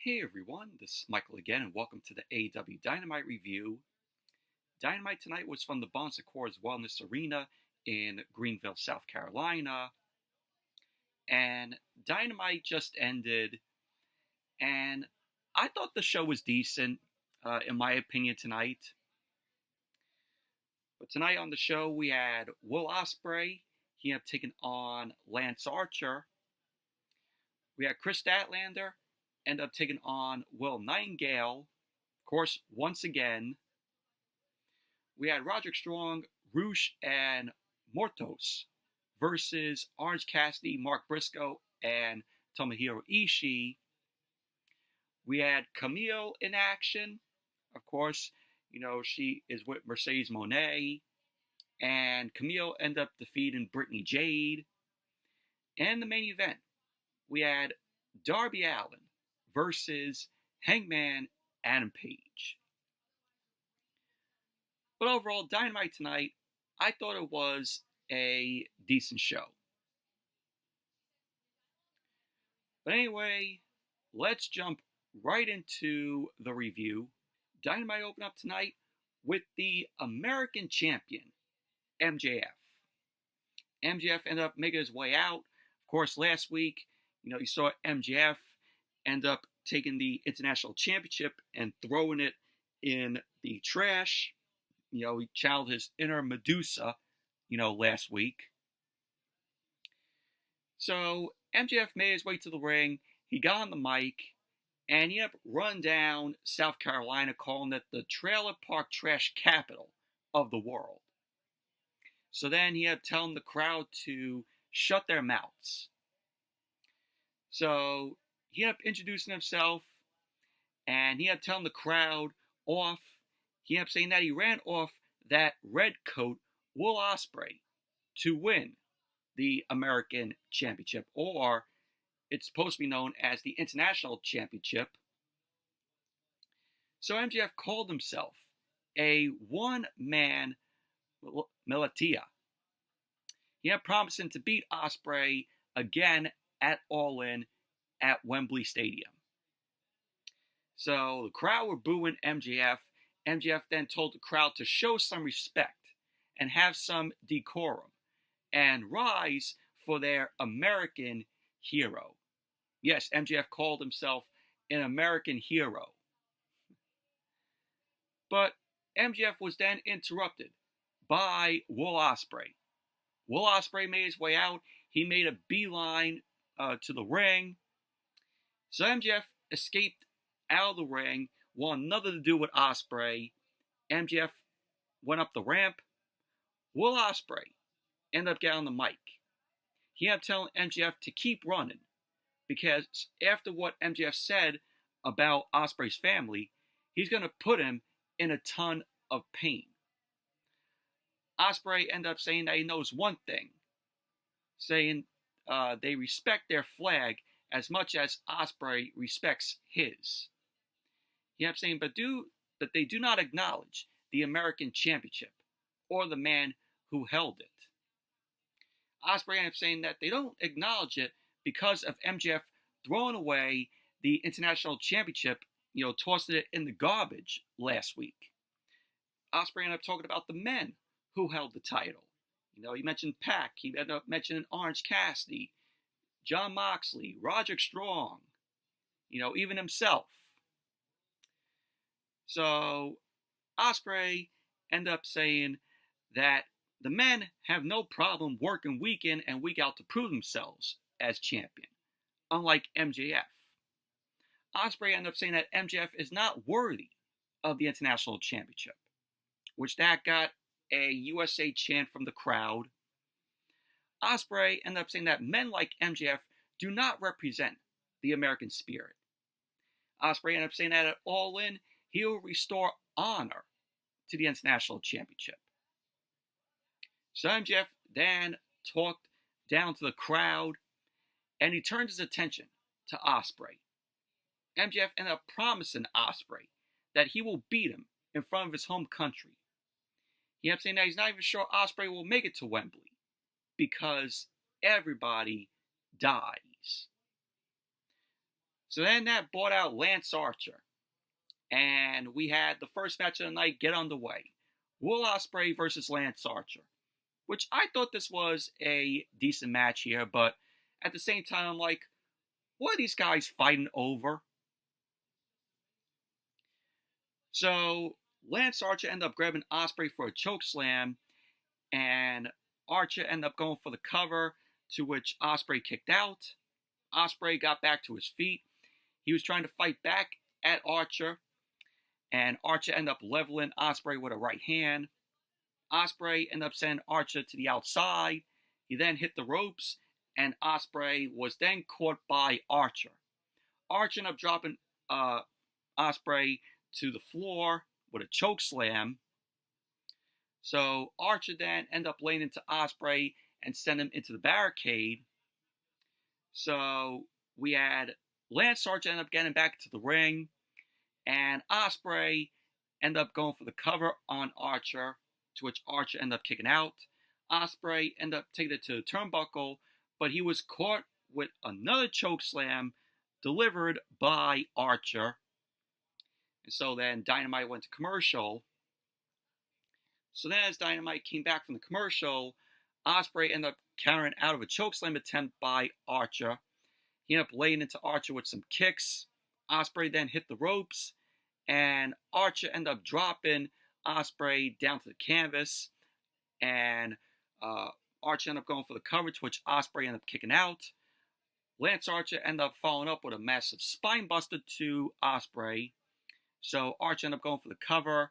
Hey everyone, this is Michael again, and welcome to the AEW Dynamite review. Dynamite tonight was from the Bon Secours Wellness Arena in Greenville, South Carolina. And Dynamite just ended, and I thought the show was decent, in my opinion, tonight. But tonight on the show, we had Will Ospreay. He had taken on Lance Archer. We had Kris Statlander end up taking on Nightingale, of course, once again. We had Roderick Strong, Rush, and Mortos versus Orange Cassidy, Mark Briscoe, and Tomohiro Ishii. We had Kamille in action. Of course, she is with Mercedes Moné. And Kamille ended up defeating Brittany, Jade. And the main event, we had DARBY ALLIN versus Hangman, Adam Page. But overall, Dynamite tonight, I thought it was a decent show. But anyway, let's jump right into the review. Dynamite opened up tonight with the American champion, MJF. MJF ended up making his way out. Of course, last week, you saw MJF end up taking the International Championship and throwing it in the trash. He channeled his inner Medusa, last week. So MJF made his way to the ring. He got on the mic, and he ended up running down South Carolina, calling it the trailer park trash capital of the world. So then he had telling the crowd to shut their mouths. So he ended up introducing himself, and he ended up telling the crowd off. He ended up saying that he ran off that red coat, Will Ospreay, to win the American Championship, or it's supposed to be known as the International Championship. So MJF called himself a one-man militia. He had promising to beat Ospreay again at All In at Wembley Stadium. So the crowd were booing MJF. MJF then told the crowd to show some respect and have some decorum and rise for their American hero. Yes, MJF called himself an American hero. But MJF was then interrupted by Will Ospreay. Will Ospreay made his way out. He made a beeline to the ring. So MJF escaped out of the ring, wanted nothing to do with Ospreay. MJF went up the ramp. Will Ospreay ended up getting on the mic. He ended up telling MJF to keep running, because after what MJF said about Ospreay's family, he's going to put him in a ton of pain. Ospreay ended up saying that he knows one thing, saying they respect their flag as much as Ospreay respects his. He ended up saying, but they do not acknowledge the American Championship or the man who held it. Ospreay ended up saying that they don't acknowledge it because of MJF throwing away the International Championship, tossing it in the garbage last week. Ospreay ended up talking about the men who held the title. He mentioned Pac. He ended up mentioning Orange Cassidy, Jon Moxley, Roderick Strong, even himself. So Ospreay ended up saying that the men have no problem working week in and week out to prove themselves as champion, unlike MJF. Ospreay ended up saying that MJF is not worthy of the International Championship, which that got a USA chant from the crowd. Ospreay ended up saying that men like MJF do not represent the American spirit. Ospreay ended up saying that at All In, he will restore honor to the International Championship. So MJF then talked down to the crowd, and he turned his attention to Ospreay. MJF ended up promising Ospreay that he will beat him in front of his home country. He ended up saying that he's not even sure Ospreay will make it to Wembley because everybody dies. So then that brought out Lance Archer. And we had the first match of the night get underway. Will Ospreay versus Lance Archer. Which I thought this was a decent match here, but at the same time, I'm like, what are these guys fighting over? So Lance Archer ended up grabbing Ospreay for a chokeslam, and Archer ended up going for the cover, to which Ospreay kicked out. Ospreay got back to his feet. He was trying to fight back at Archer, and Archer ended up leveling Ospreay with a right hand. Ospreay ended up sending Archer to the outside. He then hit the ropes, and Ospreay was then caught by Archer. Archer ended up dropping Ospreay to the floor with a chokeslam. So Archer then ended up laying into Ospreay and sent him into the barricade. So we had Lance Archer end up getting back to the ring, and Ospreay ended up going for the cover on Archer, to which Archer ended up kicking out. Ospreay ended up taking it to the turnbuckle, but he was caught with another chokeslam delivered by Archer. And so then Dynamite went to commercial. So then as Dynamite came back from the commercial, Ospreay ended up countering out of a chokeslam attempt by Archer. He ended up laying into Archer with some kicks. Ospreay then hit the ropes, and Archer ended up dropping Ospreay down to the canvas, and Archer ended up going for the coverage, which Ospreay ended up kicking out. Lance Archer ended up following up with a massive spinebuster to Ospreay. So Archer ended up going for the cover,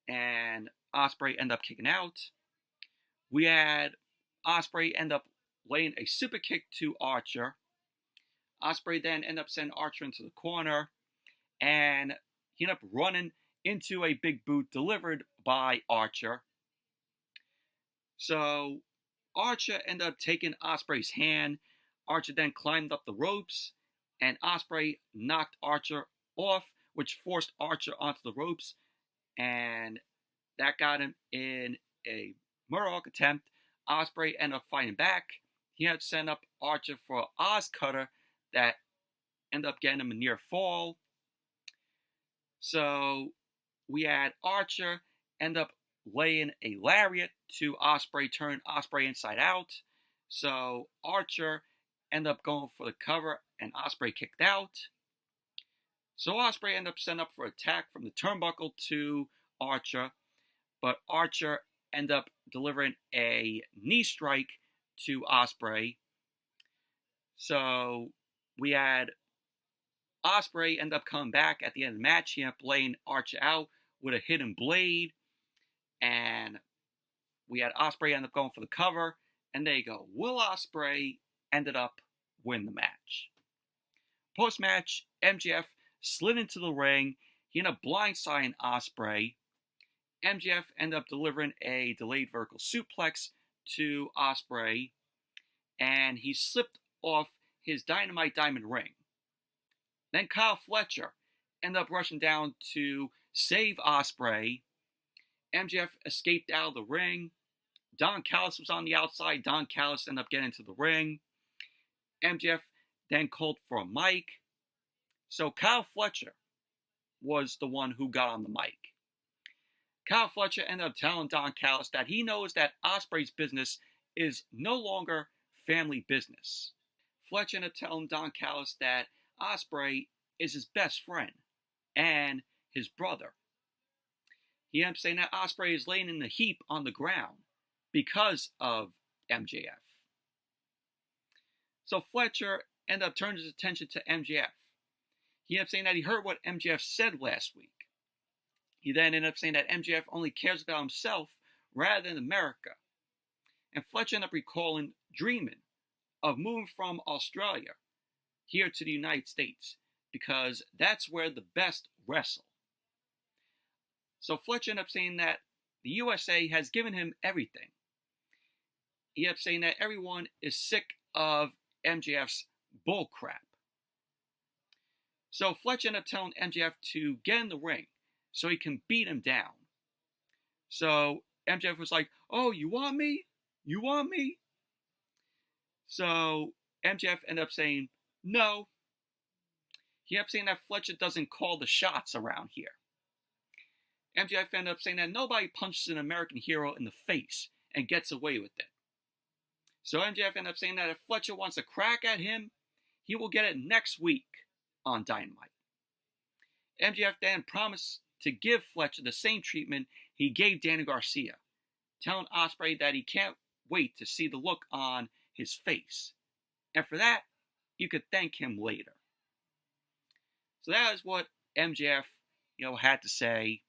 and Ospreay ended up kicking out. We had Ospreay end up laying a super kick to Archer. Ospreay then ended up sending Archer into the corner, and he ended up running into a big boot delivered by Archer. So Archer ended up taking Ospreay's hand. Archer then climbed up the ropes, and Ospreay knocked Archer off, which forced Archer onto the ropes, and that got him in a Murdoch attempt. Ospreay ended up fighting back. He had to send up Archer for an Oz cutter that ended up getting him a near fall. So we had Archer end up laying a lariat to Ospreay, turn Ospreay inside out. So Archer ended up going for the cover, and Ospreay kicked out. So Ospreay ended up setting up for attack from the turnbuckle to Archer, but Archer ended up delivering a knee strike to Ospreay. So we had Ospreay end up coming back at the end of the match. He ended up laying Archer out with a hidden blade, and we had Ospreay end up going for the cover, and there you go. Will Ospreay ended up winning the match. Post-match, MJF slid into the ring. He ended up blindsiding Ospreay. MJF ended up delivering a delayed vertical suplex to Ospreay, and he slipped off his Dynamite Diamond ring. Then Kyle Fletcher ended up rushing down to save Ospreay. MJF escaped out of the ring. Don Callis was on the outside. Don Callis ended up getting into the ring. MJF then called for a mic. So Kyle Fletcher was the one who got on the mic. Kyle Fletcher ended up telling Don Callis that he knows that Ospreay's business is no longer family business. Fletcher ended up telling Don Callis that Ospreay is his best friend and his brother. He ended up saying that Ospreay is laying in a heap on the ground because of MJF. So Fletcher ended up turning his attention to MJF. He ended up saying that he heard what MJF said last week. He then ended up saying that MJF only cares about himself rather than America. And Fletcher ended up recalling dreaming of moving from Australia here to the United States because that's where the best wrestle. So Fletcher ended up saying that the USA has given him everything. He ended up saying that everyone is sick of MJF's bullcrap. So Fletcher ended up telling MJF to get in the ring so he can beat him down. So MJF was like, "Oh, you want me? You want me?" So MJF ended up saying no. He ended up saying that Fletcher doesn't call the shots around here. MJF ended up saying that nobody punches an American hero in the face and gets away with it. So MJF ended up saying that if Fletcher wants a crack at him, he will get it next week on Dynamite. MJF then promised to give Fletcher the same treatment he gave Danny Garcia, telling Ospreay that he can't wait to see the look on his face. And for that, you could thank him later. So that is what MJF, had to say.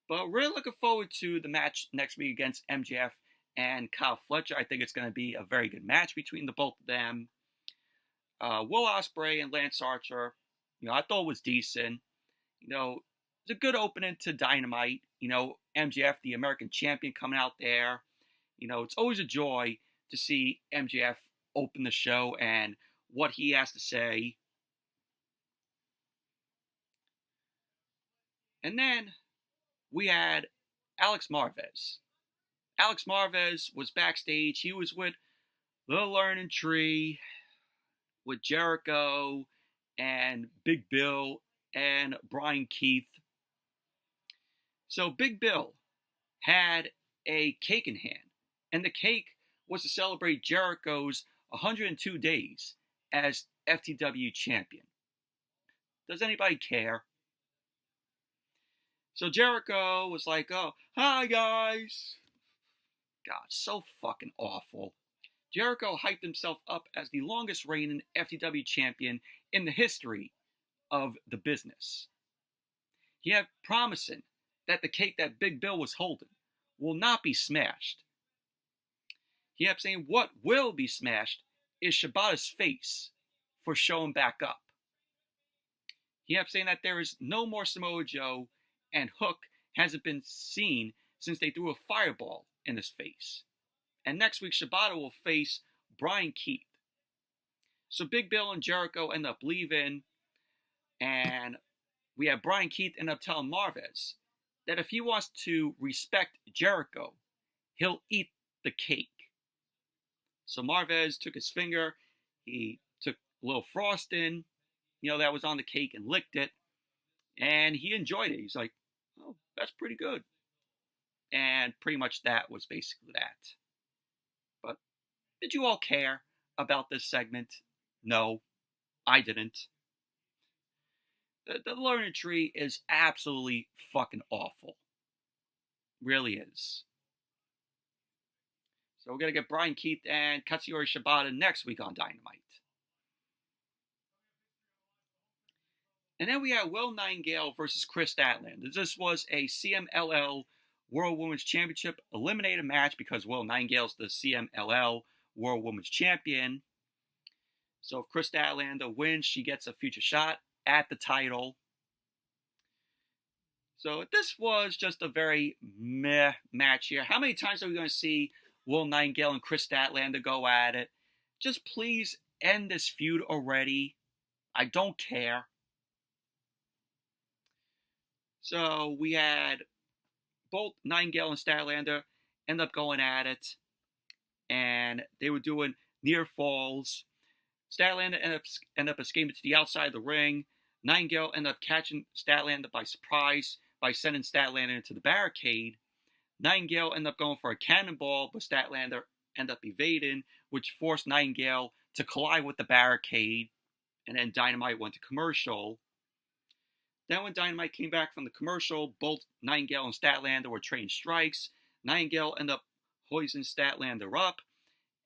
But really looking forward to the match next week against MJF and Kyle Fletcher. I think it's going to be a very good match between the both of them. Will Ospreay and Lance Archer, I thought it was decent. It's a good opening to Dynamite. MJF, the American champion, coming out there. It's always a joy to see MJF open the show and what he has to say. And then we had Alex Marvez. Alex Marvez was backstage. He was with the Learning Tree, with Jericho and Big Bill and Brian Keith. So Big Bill had a cake in hand, and the cake was to celebrate Jericho's 102 days as FTW champion. Does anybody care? So Jericho was like, oh, hi guys. God, so fucking awful. Jericho hyped himself up as the longest reigning FTW champion in the history of the business. He had promising that the cake that Big Bill was holding will not be smashed. He kept saying what will be smashed is Shibata's face for showing back up. He kept saying that there is no more Samoa Joe, and Hook hasn't been seen since they threw a fireball in his face. And next week, Shibata will face Brian Keith. So Big Bill and Jericho end up leaving, and we have Brian Keith end up telling Marvez that if he wants to respect Jericho, he'll eat the cake. So Marvez took his finger, he took a little frosting, that was on the cake and licked it, and he enjoyed it. He's like, oh, that's pretty good. And pretty much that was basically that. But did you all care about this segment? No, I didn't. The Learning Tree is absolutely fucking awful. Really is. So we're going to get Brian Keith and Katsuyori Shibata next week on Dynamite. And then we have Will Nightingale versus Kris Statlander. This was a CMLL World Women's Championship eliminator match because Will Nightingale's the CMLL World Women's Champion. So if Kris Statlander wins, she gets a future shot at the title. So this was just a very meh match here. How many times are we going to see Will Nightingale and Kris Statlander go at it? Just please end this feud already. I don't care. So we had both Nightingale and Statlander end up going at it, and they were doing near falls. Statlander ended up escaping to the outside of the ring. Nightingale ended up catching Statlander by surprise by sending Statlander into the barricade. Nightingale ended up going for a cannonball, but Statlander ended up evading, which forced Nightingale to collide with the barricade, and then Dynamite went to commercial. Then when Dynamite came back from the commercial, both Nightingale and Statlander were trading strikes. Nightingale ended up hoisting Statlander up,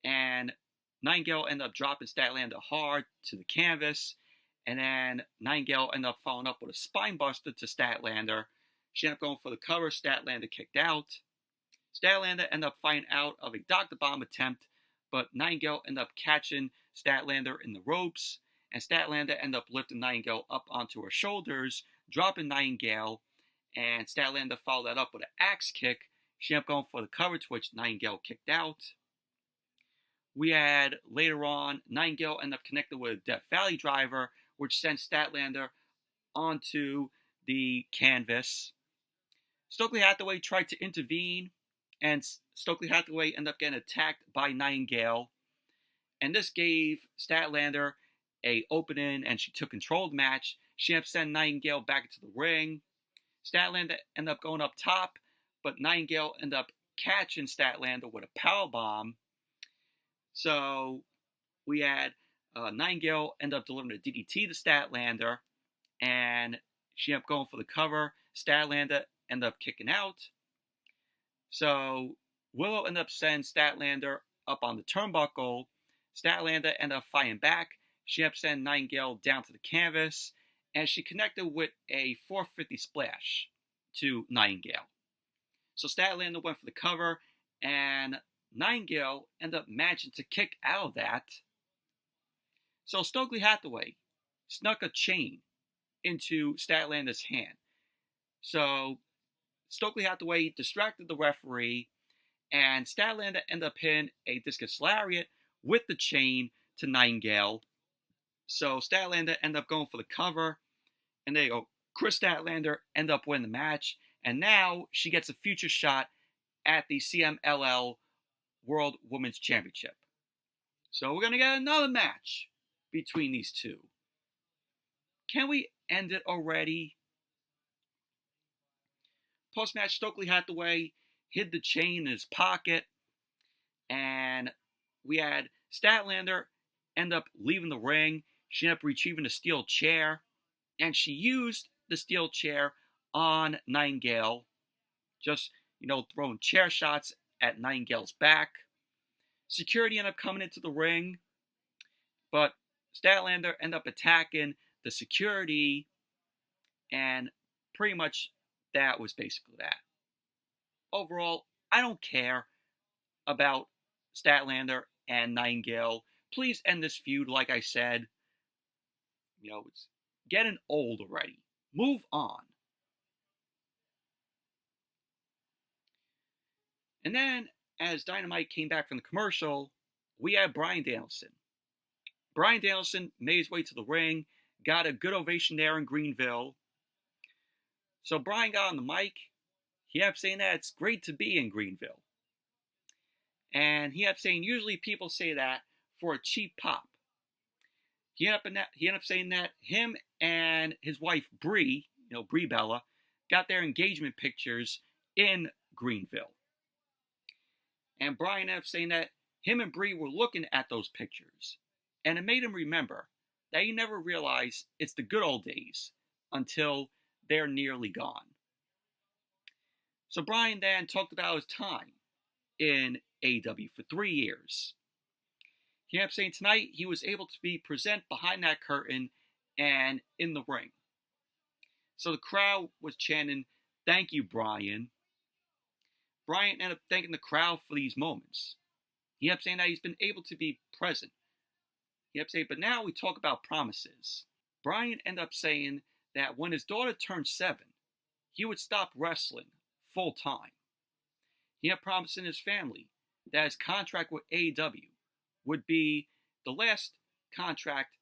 and Nightingale ended up dropping Statlander hard to the canvas, and then Nightingale ended up following up with a spine buster to Statlander. She ended up going for the cover. Statlander kicked out. Statlander ended up fighting out of a Dr. Bomb attempt, but Nightingale ended up catching Statlander in the ropes, and Statlander ended up lifting Nightingale up onto her shoulders, dropping Nightingale, and Statlander followed that up with an axe kick. She ended up going for the cover, to which Nightingale kicked out. We had, later on, Nightingale ended up connected with a Death Valley driver, which sent Statlander onto the canvas. Stokely Hathaway tried to intervene, and Stokely Hathaway ended up getting attacked by Nightingale. And this gave Statlander a opening, and she took control of the match, she ended up sending Nightingale back into the ring. Statlander ended up going up top, but Nightingale ended up catching Statlander with a powerbomb. So we had Nightingale end up delivering a DDT to Statlander, and she ended up going for the cover. Statlander ended up kicking out. So Willow ended up sending Statlander up on the turnbuckle. Statlander ended up fighting back. She ended up sending Nightingale down to the canvas, and she connected with a 450 splash to Nightingale. So Statlander went for the cover, and Nightingale ended up managing to kick out of that. So Stokely Hathaway snuck a chain into Statlander's hand. So Stokely Hathaway distracted the referee, and Statlander ended up hitting a discus lariat with the chain to Nightingale. So Statlander ended up going for the cover, and there you go. Kris Statlander ended up winning the match, and now she gets a future shot at the CMLL World Women's Championship. So we're going to get another match between these two. Can we end it already? Post-match, Stokely Hathaway hid the chain in his pocket, and we had Statlander end up leaving the ring. She ended up retrieving a steel chair, and she used the steel chair on Nightingale, just, throwing chair shots at Nightingale's back. Security ended up coming into the ring, but Statlander ended up attacking the security, and pretty much that was basically that. Overall, I don't care about Statlander and Nightingale. Please end this feud, like I said. It's getting old already. Move on. And then, as Dynamite came back from the commercial, we had Bryan Danielson. Bryan Danielson made his way to the ring, got a good ovation there in Greenville. So Bryan got on the mic. He ended up saying that it's great to be in Greenville. And he ended up saying usually people say that for a cheap pop. He ended up saying that him and his wife Brie, Brie Bella, got their engagement pictures in Greenville. And Bryan ended up saying that him and Brie were looking at those pictures, and it made him remember that he never realized it's the good old days until they're nearly gone. So Bryan then talked about his time in AEW for 3 years. He ended up saying tonight he was able to be present behind that curtain and in the ring. So the crowd was chanting, "Thank you, Bryan." Bryan ended up thanking the crowd for these moments. He ended up saying that he's been able to be present. He ended up saying, but now we talk about promises. Bryan ended up saying that when his daughter turned 7, he would stop wrestling full time. He ended up promising his family that his contract with AEW would be the last contract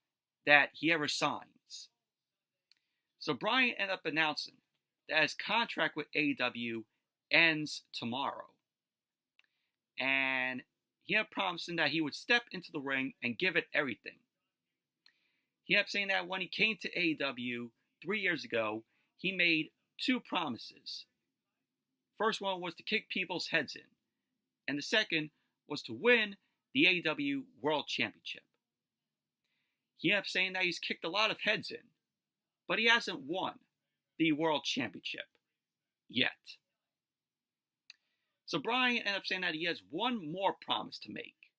that he ever signs. So Bryan ended up announcing that his contract with AEW ends tomorrow. And he ended up promising that he would step into the ring and give it everything. He ended up saying that when he came to AEW 3 years ago, he made 2 promises. First one was to kick people's heads in, and the second was to win the AEW World Championship. He ended up saying that he's kicked a lot of heads in, but he hasn't won the World Championship yet. So Bryan ended up saying that he has one more promise to make.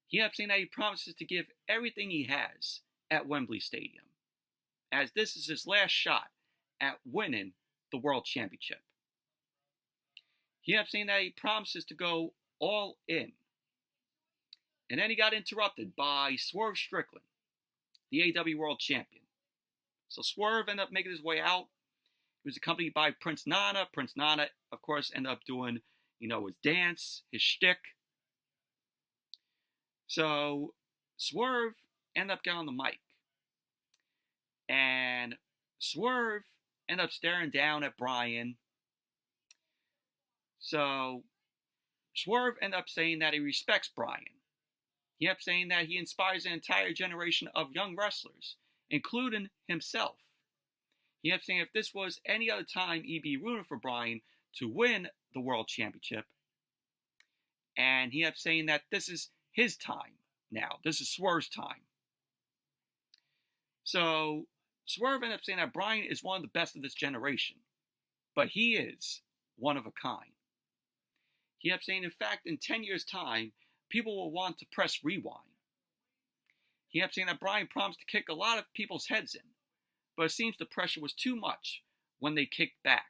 He ended up saying that he promises to give everything he has at Wembley Stadium, as this is his last shot at winning the World Championship. He ended up saying that he promises to go all in. And then he got interrupted by Swerve Strickland, the AEW World Champion. So Swerve ended up making his way out. He was accompanied by Prince Nana. Prince Nana, of course, ended up doing, his dance, his shtick. So Swerve ended up getting on the mic. And Swerve ended up staring down at Bryan. So Swerve ended up saying that he respects Bryan. He ended up saying that he inspires an entire generation of young wrestlers, including himself. He kept saying if this was any other time, he'd be rooting for Bryan to win the World Championship. And he kept saying that this is his time now. This is Swerve's time. So Swerve ended up saying that Bryan is one of the best of this generation. But he is one of a kind. He kept saying, in fact, in 10 years' time, people will want to press rewind. He kept saying that Bryan promised to kick a lot of people's heads in, but it seems the pressure was too much when they kicked back.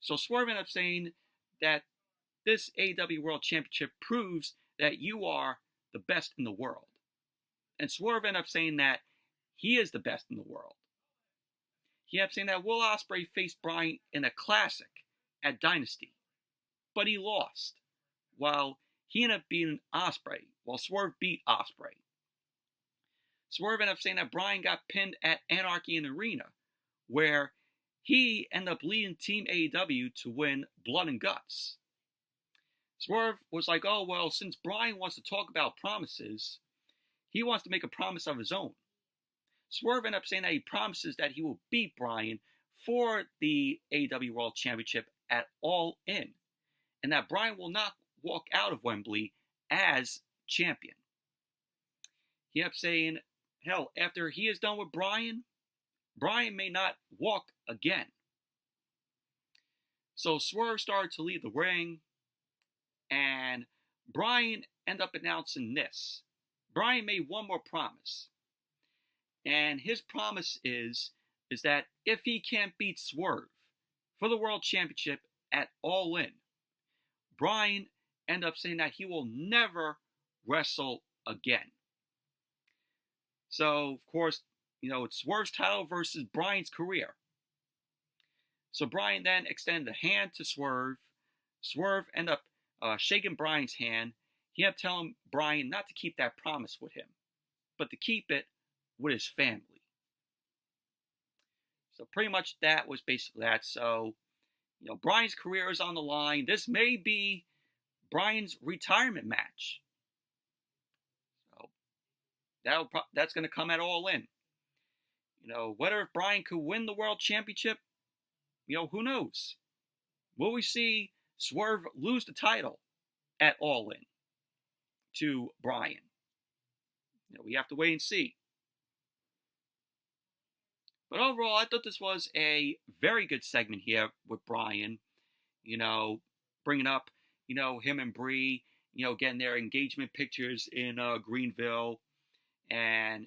So Swerve ended up saying that this AEW World Championship proves that you are the best in the world. And Swerve ended up saying that he is the best in the world. He kept saying that Will Ospreay faced Bryan in a classic at Dynasty, but he lost, while he ended up beating Ospreay, while Swerve beat Ospreay. Swerve ended up saying that Bryan got pinned at Anarchy in the Arena, where he ended up leading Team AEW to win Blood and Guts. Swerve was like, oh, well, since Bryan wants to talk about promises, he wants to make a promise of his own. Swerve ended up saying that he promises that he will beat Bryan for the AEW World Championship at All In, and that Bryan will not walk out of Wembley as champion. He kept saying, hell, after he is done with Bryan, Bryan may not walk again. So Swerve started to leave the ring, and Bryan ended up announcing this. Bryan made one more promise. And his promise is that if he can't beat Swerve for the World Championship at All In, Bryan ended up saying that he will never wrestle again. So, of course, it's Swerve's title versus Bryan's career. So Bryan then extended a hand to Swerve. Swerve ended up shaking Bryan's hand. He ended up telling Bryan not to keep that promise with him, but to keep it with his family. So pretty much that was basically that. So, Bryan's career is on the line. This may be Bryan's retirement match. So that's going to come at All In. Whether if Bryan could win the World Championship, who knows? Will we see Swerve lose the title at All In to Bryan? We have to wait and see. But overall, I thought this was a very good segment here with Bryan. Bringing up, him and Brie, getting their engagement pictures in Greenville. And,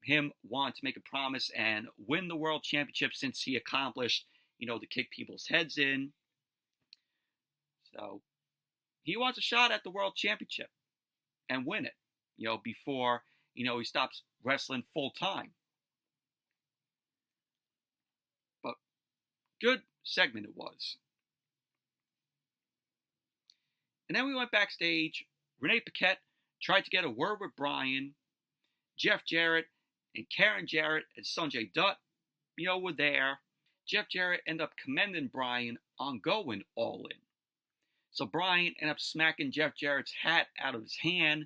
him wanting to make a promise and win the World Championship since he accomplished, to kick people's heads in. So, he wants a shot at the World Championship and win it, before, he stops wrestling full time. But good segment it was. And then we went backstage. Renee Paquette tried to get a word with Bryan. Jeff Jarrett and Karen Jarrett and Sanjay Dutt, were there. Jeff Jarrett ended up commending Bryan on going All In. So Bryan ended up smacking Jeff Jarrett's hat out of his hand,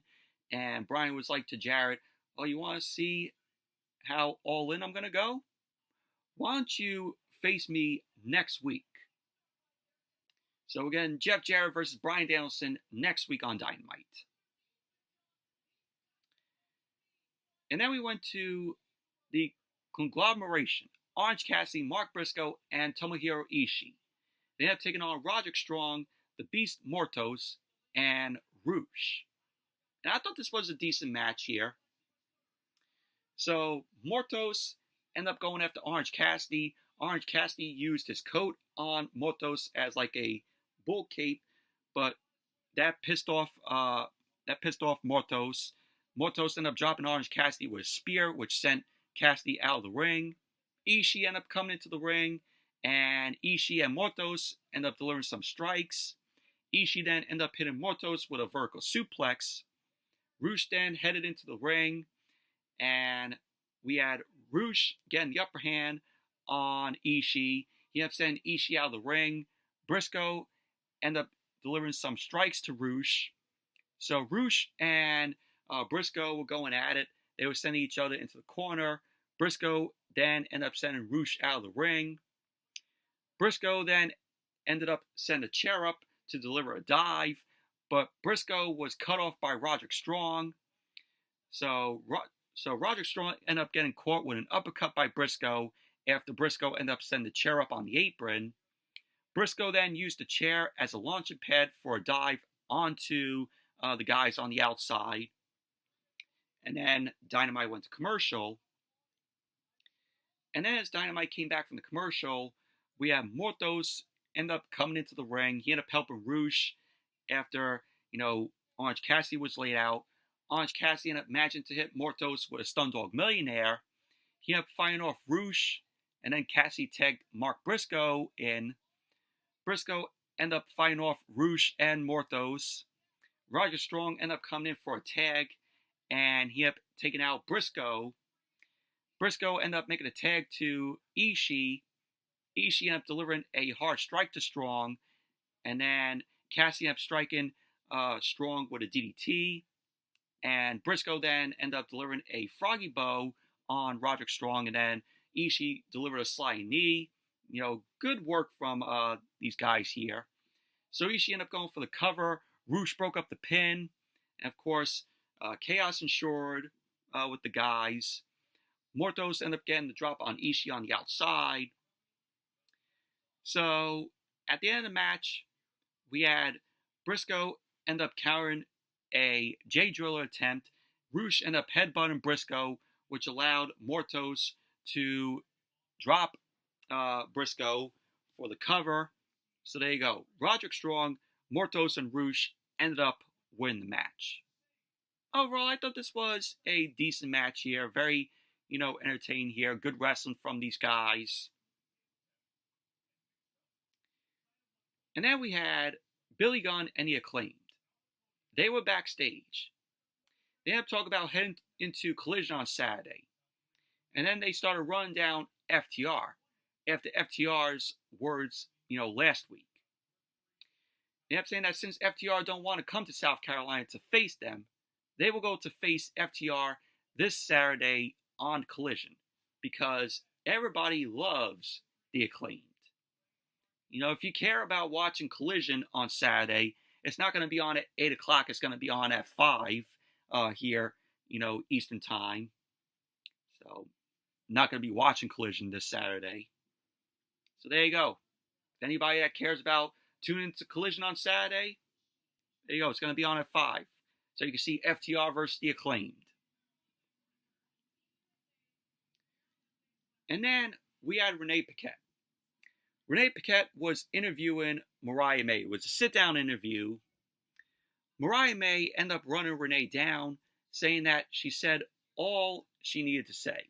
and Bryan was like to Jarrett, oh, you want to see how All In I'm going to go? Why don't you face me next week? So again, Jeff Jarrett versus Bryan Danielson next week on Dynamite. And then we went to the conglomeration. Orange Cassidy, Mark Briscoe, and Tomohiro Ishii. They ended up taking on Roderick Strong, the Beast Mortos, and Rouge. And I thought this was a decent match here. So Mortos ended up going after Orange Cassidy. Orange Cassidy used his coat on Mortos as like a bull cape, but that pissed off Mortos. Mortos ended up dropping Orange Cassidy with a spear, which sent Cassidy out of the ring. Ishii ended up coming into the ring, and Ishii and Mortos ended up delivering some strikes. Ishii then ended up hitting Mortos with a vertical suplex. Rouge then headed into the ring, and we had Rouge getting the upper hand on Ishii. He ended up sending Ishii out of the ring. Briscoe ended up delivering some strikes to Rouge. So Rouge and Briscoe were going at it. They were sending each other into the corner. Briscoe then ended up sending Roosh out of the ring. Briscoe then ended up sending a chair up to deliver a dive, but Briscoe was cut off by Roderick Strong. So Roderick Strong ended up getting caught with an uppercut by Briscoe after Briscoe ended up sending the chair up on the apron. Briscoe then used the chair as a launching pad for a dive onto the guys on the outside. And then Dynamite went to commercial. And then as Dynamite came back from the commercial, we have Mortos end up coming into the ring. He ended up helping Roosh after, Orange Cassidy was laid out. Orange Cassidy ended up managing to hit Mortos with a Stun Dog Millionaire. He ended up fighting off Roosh, and then Cassidy tagged Mark Briscoe in. Briscoe ended up fighting off Roosh and Mortos. Roderick Strong ended up coming in for a tag, and he ended up taking out Briscoe. Briscoe ended up making a tag to Ishii. Ishii ended up delivering a hard strike to Strong, and then Cassidy ended up striking Strong with a DDT, and Briscoe then ended up delivering a froggy bow on Roderick Strong, and then Ishii delivered a sliding knee. Good work from these guys here. So Ishii ended up going for the cover. Roosh broke up the pin, and of course, Chaos ensured with the guys. Mortos ended up getting the drop on Ishii on the outside. So at the end of the match, we had Briscoe end up countering a Jade Driller attempt. Roosh ended up headbutting Briscoe, which allowed Mortos to drop Briscoe for the cover. So there you go. Roderick Strong, Mortos, and Roosh ended up winning the match. Overall, I thought this was a decent match here. Very, entertaining here. Good wrestling from these guys. And then we had Billy Gunn and the Acclaimed. They were backstage. They ended up talking about heading into Collision on Saturday. And then they started running down FTR after FTR's words, last week. They ended up saying that since FTR don't want to come to South Carolina to face them, they will go to face FTR this Saturday on Collision because everybody loves the Acclaimed. If you care about watching Collision on Saturday, it's not going to be on at 8 o'clock. It's going to be on at 5 here, Eastern time. So, not going to be watching Collision this Saturday. So, there you go. If anybody that cares about tuning into Collision on Saturday, there you go. It's going to be on at 5. So, you can see FTR versus the Acclaimed. And then we had Renee Paquette. Renee Paquette was interviewing Mariah May. It was a sit-down interview. Mariah May ended up running Renee down, saying that she said all she needed to say.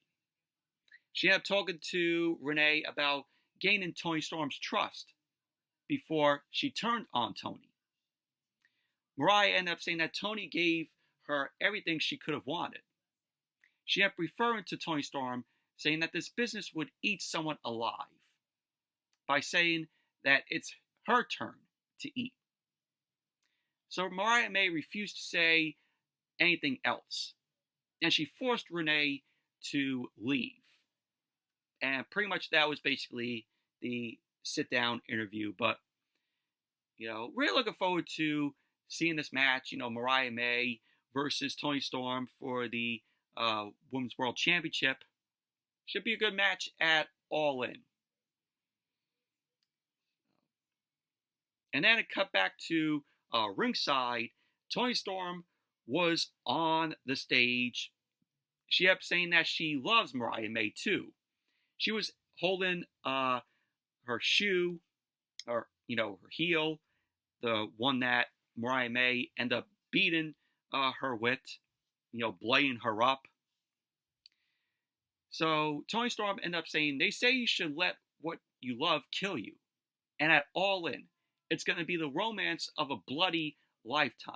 She ended up talking to Renee about gaining Toni Storm's trust before she turned on Toni. Mariah ended up saying that Toni gave her everything she could have wanted. She ended up referring to Toni Storm, saying that this business would eat someone alive, by saying that it's her turn to eat. So Mariah May refused to say anything else, and she forced Renee to leave. And pretty much that was basically the sit-down interview. But, really looking forward to seeing this match, Mariah May versus Toni Storm for the Women's World Championship. Should be a good match at All In. And then it cut back to ringside. Toni Storm was on the stage. She kept saying that she loves Mariah May too. She was holding her shoe, or her heel, the one that Mariah May ended up beating her with, blading her up. So Toni Storm ended up saying, they say you should let what you love kill you. And at All In, it's going to be the romance of a bloody lifetime.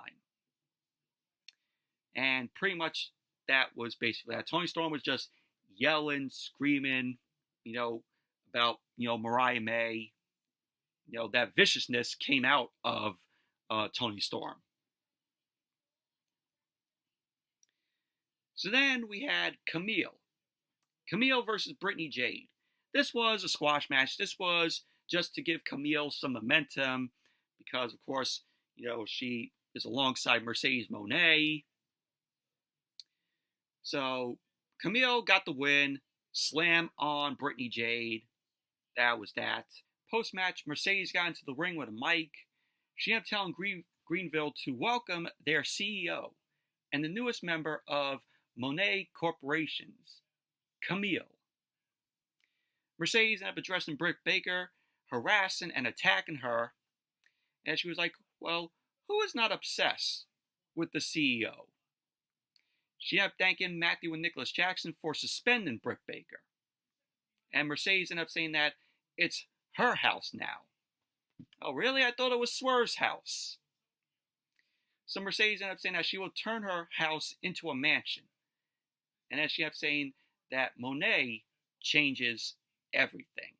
And pretty much that was basically that. Toni Storm was just yelling, screaming, about, Mariah May. That viciousness came out of Toni Storm. So then we had Kamille. Kamille versus Brittany Jade. This was a squash match. This was just to give Kamille some momentum because, of course, she is alongside Mercedes Moné. So Kamille got the win. Slam on Brittany Jade. That was that. Post-match, Mercedes got into the ring with a mic. She ended up telling Greenville to welcome their CEO and the newest member of Monet Corporations, Kamille. Mercedes ended up addressing Britt Baker, harassing and attacking her. And she was like, well, who is not obsessed with the CEO? She ended up thanking Matthew and Nicholas Jackson for suspending Britt Baker. And Mercedes ended up saying that it's her house now. Oh, really? I thought it was Swerve's house. So Mercedes ended up saying that she will turn her house into a mansion. And then she ended up saying that Monet changes everything.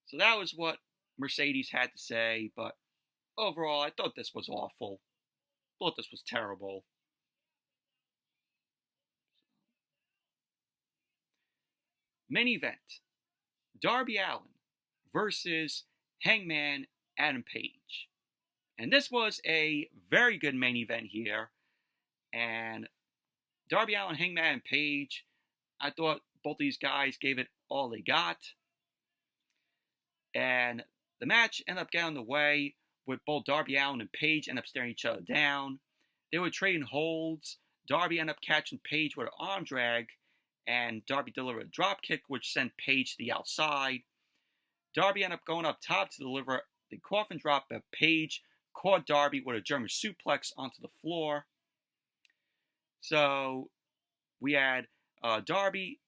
So that was what Mercedes had to say, but overall, I thought this was awful. I thought this was terrible. Main event, Darby Allin versus Hangman Adam Page. And this was a very good main event here. And Darby Allin, Hangman Page, I thought both these guys gave it all they got. And the match ended up getting underway with both Darby Allin and Page ended up staring each other down. They were trading holds. Darby ended up catching Page with an arm drag, and Darby delivered a drop kick, which sent Page to the outside. Darby ended up going up top to deliver the coffin drop, but Page caught Darby with a German suplex onto the floor. So we had Darby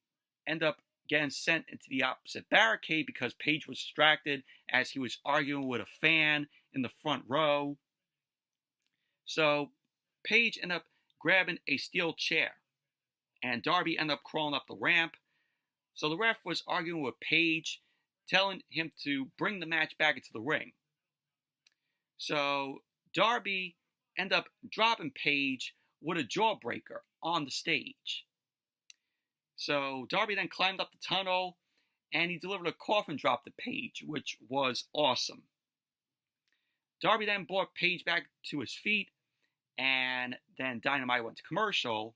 end up getting sent into the opposite barricade because Page was distracted as he was arguing with a fan in the front row. So Page ended up grabbing a steel chair, and Darby ended up crawling up the ramp. So the ref was arguing with Page, telling him to bring the match back into the ring. So Darby ended up dropping Page with a jawbreaker on the stage. So Darby then climbed up the tunnel, and he delivered a coffin drop to Page, which was awesome. Darby then brought Page back to his feet, and then Dynamite went to commercial.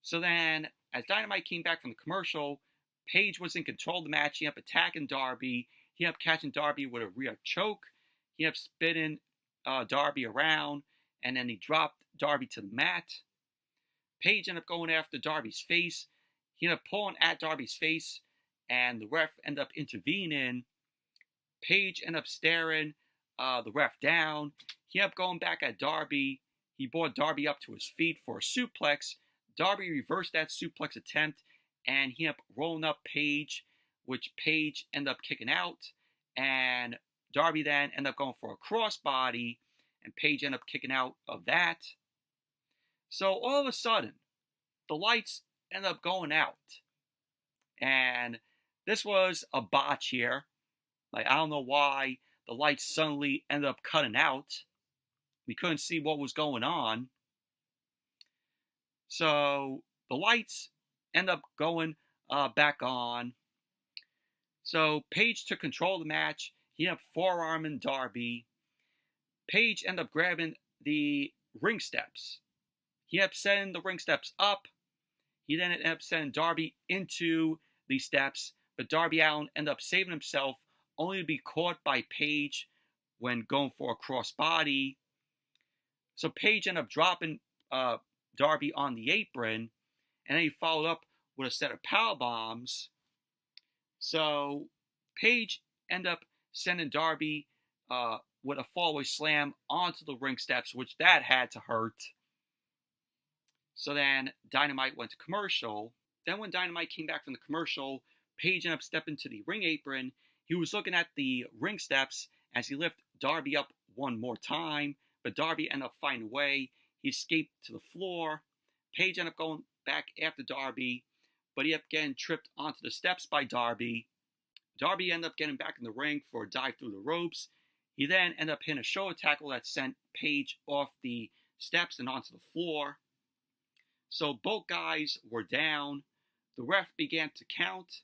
So then, as Dynamite came back from the commercial, Page was in control of the match. He ended up attacking Darby. He ended up catching Darby with a rear choke. He ended up spinning Darby around, and then he dropped Darby to the mat. Page ended up going after Darby's face. He ended up pulling at Darby's face, and the ref ended up intervening. Page ended up staring the ref down. He ended up going back at Darby. He brought Darby up to his feet for a suplex. Darby reversed that suplex attempt, and he ended up rolling up Page, which Page ended up kicking out. And Darby then ended up going for a crossbody, and Page ended up kicking out of that. So all of a sudden, the lights ended up going out. And this was a botch here. Like, I don't know why the lights suddenly ended up cutting out. We couldn't see what was going on. So the lights end up going back on. So Page took control of the match. He ended up forearming Darby. Page ended up grabbing the ring steps. He ended up setting the ring steps up. He then ended up sending Darby into the steps, but Darby Allin ended up saving himself, only to be caught by Page when going for a crossbody. So Page ended up dropping Darby on the apron, and then he followed up with a set of power bombs. So Page ended up sending Darby with a fallaway slam onto the ring steps, which that had to hurt. So then Dynamite went to commercial. Then when Dynamite came back from the commercial, Page ended up stepping to the ring apron. He was looking at the ring steps as he lifted Darby up one more time, but Darby ended up finding a way. He escaped to the floor. Page ended up going back after Darby, but he ended up getting tripped onto the steps by Darby. Darby ended up getting back in the ring for a dive through the ropes. He then ended up hitting a shoulder tackle that sent Page off the steps and onto the floor. So both guys were down. The ref began to count.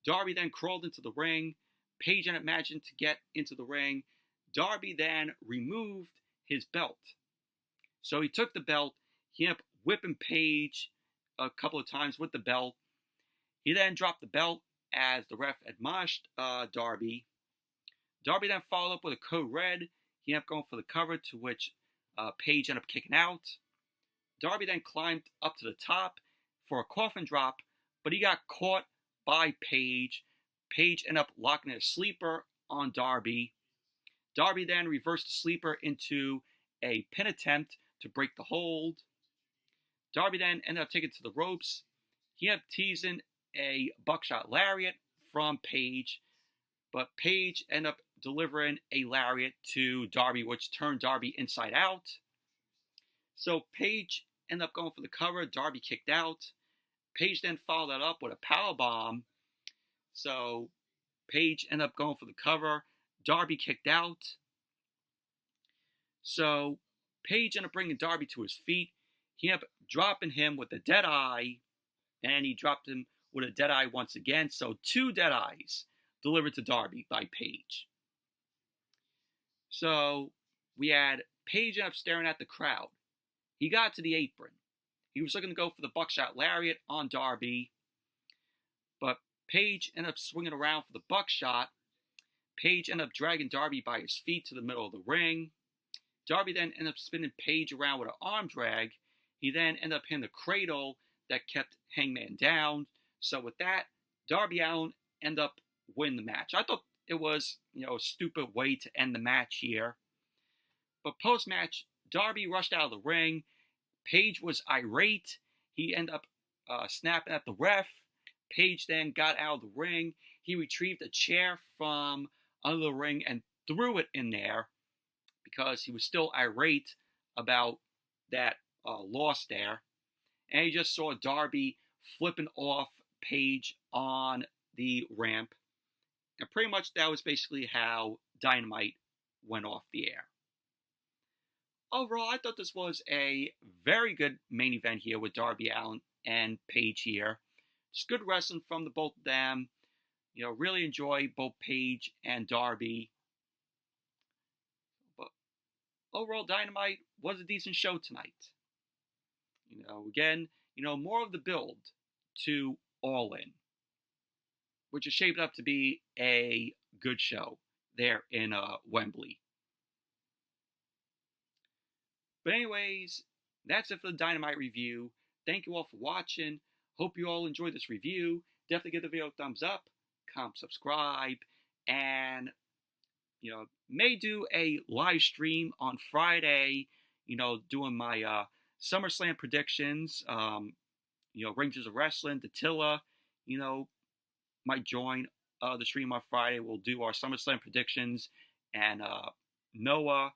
Darby then crawled into the ring. Page ended up managing to get into the ring. Darby then removed his belt. So he took the belt. He ended up whipping Page a couple of times with the belt. He then dropped the belt as the ref admonished Darby. Darby then followed up with a code red. He ended up going for the cover, to which Page ended up kicking out. Darby then climbed up to the top for a coffin drop, but he got caught by Page. Page ended up locking a sleeper on Darby. Darby then reversed the sleeper into a pin attempt to break the hold. Darby then ended up taking it to the ropes. He ended up teasing a buckshot lariat from Page, but Page ended up delivering a lariat to Darby, which turned Darby inside out. So Page ended up going for the cover. Darby kicked out. Page then followed that up with a powerbomb. So Page ended up going for the cover. Darby kicked out. So Page ended up bringing Darby to his feet. He ended up dropping him with a dead eye, and he dropped him with a dead eye once again. So 2 dead eyes delivered to Darby by Page. So we had Page ended up staring at the crowd. He got to the apron. He was looking to go for the buckshot lariat on Darby, but Page ended up swinging around for the buckshot. Page ended up dragging Darby by his feet to the middle of the ring. Darby then ended up spinning Page around with an arm drag. He then ended up hitting the cradle that kept Hangman down. So with that, Darby Allin ended up winning the match. I thought it was, a stupid way to end the match here. But post-match, Darby rushed out of the ring. Page was irate. He ended up snapping at the ref. Page then got out of the ring. He retrieved a chair from under the ring and threw it in there because he was still irate about that loss there. And he just saw Darby flipping off Page on the ramp. And pretty much that was basically how Dynamite went off the air. Overall, I thought this was a very good main event here with Darby Allin and Page here. It's good wrestling from the both of them. Really enjoy both Page and Darby. But overall, Dynamite was a decent show tonight. Again, more of the build to All In, which is shaped up to be a good show there in Wembley. But anyways, that's it for the Dynamite review. Thank you all for watching. Hope you all enjoyed this review. Definitely give the video a thumbs up, comment, subscribe, and, may do a live stream on Friday, doing my SummerSlam predictions. Rangers of Wrestling, Dattila, might join the stream on Friday. We'll do our SummerSlam predictions, and Noah,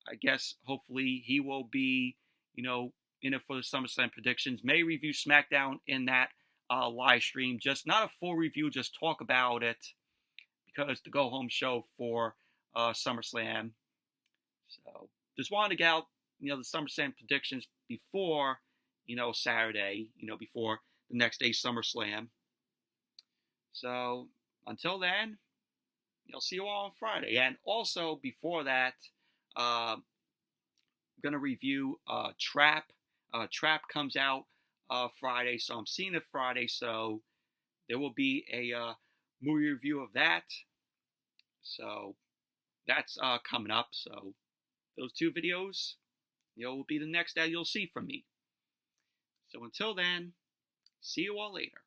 I guess, hopefully he will be, in it for the SummerSlam predictions. May review SmackDown in that live stream. Just not a full review, just talk about it, because the go-home show for SummerSlam. So just wanted to get out, the SummerSlam predictions before, Saturday, before the next day's SummerSlam. So until then, see you all on Friday. And also before that, I'm going to review Trap. Trap comes out Friday, so I'm seeing it Friday, so there will be a movie review of that. So that's coming up. So those 2 videos, will be the next that you'll see from me. So until then, see you all later.